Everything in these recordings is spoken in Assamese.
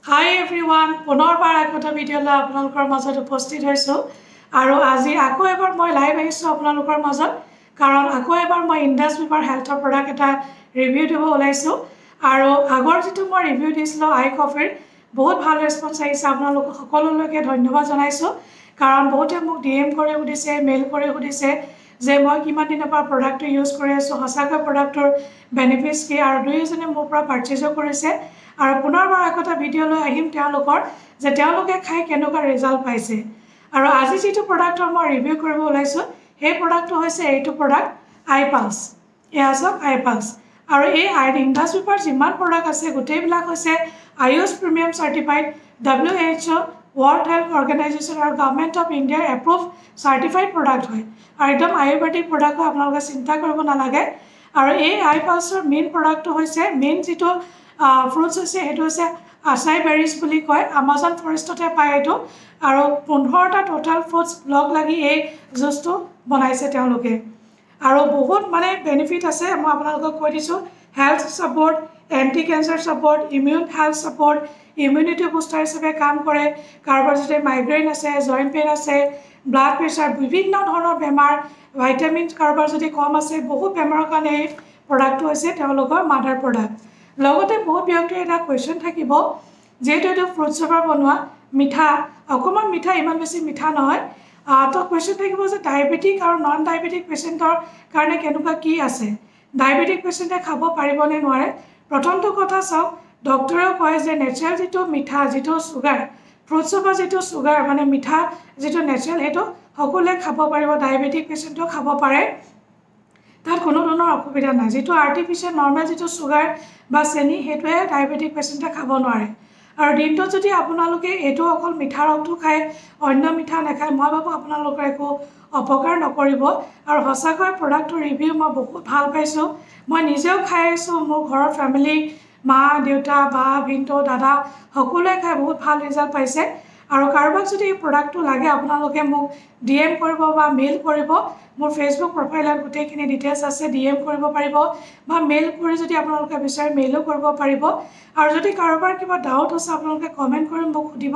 Hi everyone, পুনৰবাৰ এটা ভিডিঅ'লৈ আপোনালোকৰ মাজত উপস্থিত হৈছো আৰু আজি আকৌ এবাৰ মই লাইভ আহিছো আপোনালোকৰ মাজত কাৰণ আকৌ এবাৰ মই ইন্দাছ বিভাৰ হেল্থৰ প্ৰডাক্ট এটা ৰিভিউ দিব ওলাইছো আৰু আগৰ যেটো মই ৰিভিউ দিছিলো আই কফিৰ বহুত ভাল ৰেসপন্স আহিছে আপোনালোক সকলোলৈকে ধন্যবাদ জনাইছো কাৰণ বহুতে মোক ডিএম কৰি উদিছে মেইল কৰি উদিছে যে মই কিমান দিনৰ পৰা প্ৰডাক্টটো ইউজ কৰি আছো হসাকা প্ৰডাক্টৰ বেনিফিটস কি আৰু দুইজনে মোৰ পৰা পাৰচেজ কৰিছে আৰু পুনৰবাৰ এটা ভিডিঅ'লৈ আহিম তেওঁলোকৰ যে তেওঁলোকে খাই কেনেকুৱা ৰিজাল্ট পাইছে আৰু আজি যেটো প্ৰডাক্টৰ মই ৰিভিউ কৰিব ওলাইছো সেই প্ৰডাক্টটো হৈছে এইটো প্ৰডাক্ট আই পালস এয়া সব আই পালস আৰু এই ইন্দাছ বিভাৰ যিমান প্ৰডাক্ট আছে গোটেইবিলাক হৈছে IS premium certified WHO World Health Organization আৰু গভৰ্নমেন্ট অফ ইন্ডিয়াৰ এপ্ৰুভ সাৰ্টিফাইড প্ৰডাক্ট হয় আৰু একদম আয়ুৰ্বেদিক প্ৰডাক্ট আপোনালোকে চিন্তা কৰিব নালাগে আৰু এই আই পালসৰ মেইন প্ৰডাক্টটো হৈছে মেইন যেটো fruits আছে এটো আছে আচাই বেৰিজ বুলি কয় আমাজন ফৰেষ্টতে পায় এটো আৰু 15টা টোটাল ফ্ৰুটস লগ লাগি এই জুসটো বনাইছে তেওঁলোকে আৰু বহুত মানে বেনিফিট আছে মই আপোনালোকক কৈ দিছো health support anti cancer support immune health support immunity booster হিচাপে কাম কৰে কাৰোবাৰ যদি মাইগ্ৰেইন আছে জয়েন্ট পেইন আছে ব্লাড প্ৰেছাৰ বিভিন্ন ধৰণৰ বেমাৰ ভিটামিন কাৰোবাৰ যদি কম আছে বহুত বেমাৰৰ কাৰণে এই প্ৰডাক্টটো হৈছে তেওঁলোকৰ মাদাৰ প্ৰডাক্ট লগতে বহুত ব্যক্তিৰ এটা কোৱেশ্চন থাকিব যেটো এটো ফ্ৰুটছৰ পৰা বনোৱা মিঠা অকমান মিঠা ইমান বেছি মিঠা নহয় তো কোৱেশ্চন থাকিব যে ডায়াবেটিক আৰু নন ডায়াবেটিক পেশেন্টৰ কাৰণে কেনেকুৱা কি আছে ডায়াবেটিক পেশেন্টে খাব পাৰিবনে নোৱাৰে প্ৰথমটো কথা চাও ডক্টৰেও কয় যে নেচাৰেল যেটো মিঠা যেটো সুগাৰ ফ্ৰুটছৰ পৰা যেটো সুগাৰ মানে মিঠা যেটো নেচাৰেল হেটো সকলোৱে খাব পাৰিব ডায়াবেটিক পেশেন্টও খাব পাৰে তাত কোনো ধৰণৰ অসুবিধা নাই যেটো আৰ্টিফিশিয়াল নৰমাল যেটো সুগাৰ বা চেনি হেটোৱে ডায়াবেটিক পেশেন্টে খাব নোৱাৰে আৰু দিনটো যদি আপোনালোকে এটো অকল মিঠা ৰংটো খায় অন্য মিঠা নাখায় মই ভাবো আপোনালোকৰ একো অপকাৰ নকৰিব আৰু হসাকৈ প্ৰডাক্টৰ ৰিভিউ মই বহুত ভাল পাইছো মই নিজেও খাই আছো মোৰ ঘৰৰ ফ্যামিলি মা দেউতা বা ভিন্টো দাদা সকলোৱে খাই বহুত ভাল ৰিজাল্ট পাইছে আৰু কাৰোবাক যদি এই প্ৰডাক্টটো লাগে আপোনালোকে মোক ডিএম কৰিব বা মেইল কৰিব মোৰ ফেসবুক প্ৰফাইলত গোটেইখিনি ডিটেইলছ আছে ডিএম কৰিব পাৰিব বা মেইল কৰি যদি আপোনালোকে বিচাৰে মেইলও কৰিব পাৰিব আৰু যদি কাৰোবাৰ কিবা ডাউট আছে আপোনালোকে কমেন্ট কৰি মোক সুধিব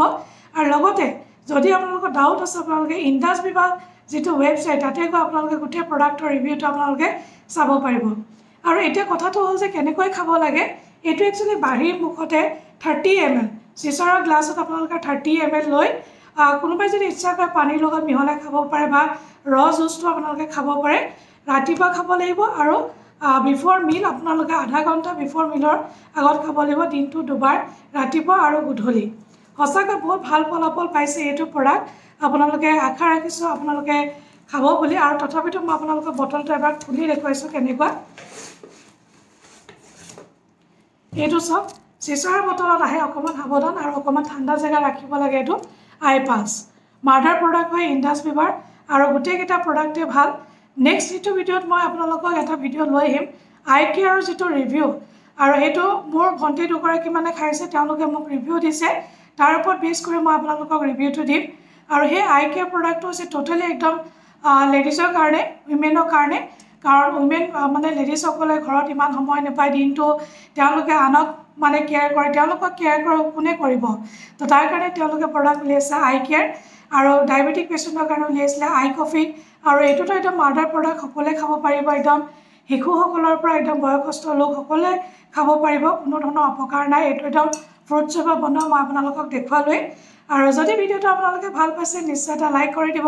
আৰু লগতে যদি আপোনালোকৰ ডাউট আছে আপোনালোকে ইন্দাছ বিভাগ যেটো ওয়েবসাইট তাতে গৈ আপোনালোকে গোটেই প্ৰডাক্টৰ ৰিভিউটো আপোনালোকে চাব পাৰিব আৰু এটা কথাটো হ'ল যে কেনেকৈ খাব লাগে এটো একচুয়ালি বাহিৰ মুখতে 30 ml চিচাৰৰ গ্লাছত আপোনালোকে 30 ml লৈ কোনোবাই যদি ইচ্ছা কৰে পানীৰ লগত মিহলাই খাব পাৰে বা ৰ জুসটো আপোনালোকে খাব পাৰে ৰাতিপুৱা খাব লাগিব আৰু বিফৰ মিল আপোনালোকে আধা ঘণ্টা বিফৰ মিলৰ আগত খাব লাগিব দিনটো দুবাৰ ৰাতিপুৱা আৰু গধূলি হসাকৈ বহুত ভাল ফলাফল পাইছে এটো প্ৰডাক্ট আপোনালোকে আশা ৰাখিছো আপোনালোকে খাব বুলি আৰু তথাপিতো মই আপোনালোকৰ বটলটো এবাৰ খুলি দেখুৱাইছো কেনেকুৱা এটো সব চিচাৰ বটলত আহে অকমান সাৱধান আৰু অকমান ঠাণ্ডা জায়গা ৰাখিব লাগে এটো আই পালস মাদাৰ প্ৰডাক্ট হয় ইন্দাছ বিভাৰ আৰু গোটেইকেইটা প্ৰডাক্টে ভাল নেক্সট যেটো ভিডিঅ'ত মই আপোনালোকক এটা ভিডিঅ' লৈ আহিম আই কেয়াৰৰ যেটো ৰিভিউ আৰু হেটো মোৰ ভন্টি দুগৰাকী মানে খাইছে তেওঁলোকে মোক ৰিভিউ দিছে তাৰ ওপৰত বেছ কৰি মই আপোনালোকক ৰিভিউটো দিম আৰু হে আই কেয়াৰ প্ৰডাক্টটো হৈছে টোটালি একদম লেডিজৰ কাৰণে উইমেনৰ কাৰণে কাৰণ উইমেন মানে লেডিজ সকলে ঘৰত ইমান সময় নাপায় দিনটো তেওঁলোকে আনক মানে কেয়াৰ কৰে তেওঁলোকক কেয়াৰ কোনে কৰিব তো তাৰ কাৰণে তেওঁলোকে প্ৰডাক্ট লৈছে আই কেয়াৰ আৰু ডায়াবেটিক পেশেন্টৰ কাৰণে লৈছে আই কফি আৰু এটোটো এটা মাদাৰ প্ৰডাক্ট সকলে খাব পাৰিব একদম শিশুসকলৰ পৰা একদম বয়সস্থ লোক সকলে খাব পাৰিব কোনো ধৰণৰ অপকাৰ নাই এটো একদম ফ্ৰুটছৰ পৰা বনোৱা মই আপোনালোকক দেখুৱালৈ আৰু যদি ভিডিঅ'টো আপোনালোকে ভাল পাইছে নিশ্চয় এটা লাইক কৰি দিব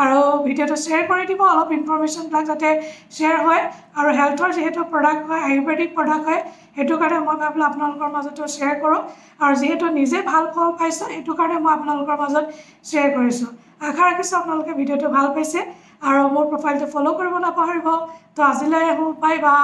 আৰু ভিডিঅ'টো শেয়াৰ কৰি দিব অলপ ইনফৰমেশন ব্লগ যাতে শেয়াৰ হয় আৰু হেলথৰ যেহেতু প্ৰডাক্ট হয় আয়ুৰ্বেদিক প্ৰডাক্ট হয় হেতু কাৰণে মই ভাবলো আপোনালোকৰ মাজতো শেয়াৰ কৰো আৰু যেহেতু নিজে ভাল ফল পাইছো হেতু কাৰণে মই আপোনালোকৰ মাজত শেয়াৰ কৰিছো আশা ৰাখিছো আপোনালোকে ভিডিঅ'টো ভাল পাইছে আৰু মোৰ প্ৰফাইলটো ফলো কৰিব নাপাহৰিব তো আজিলৈ বাই বাই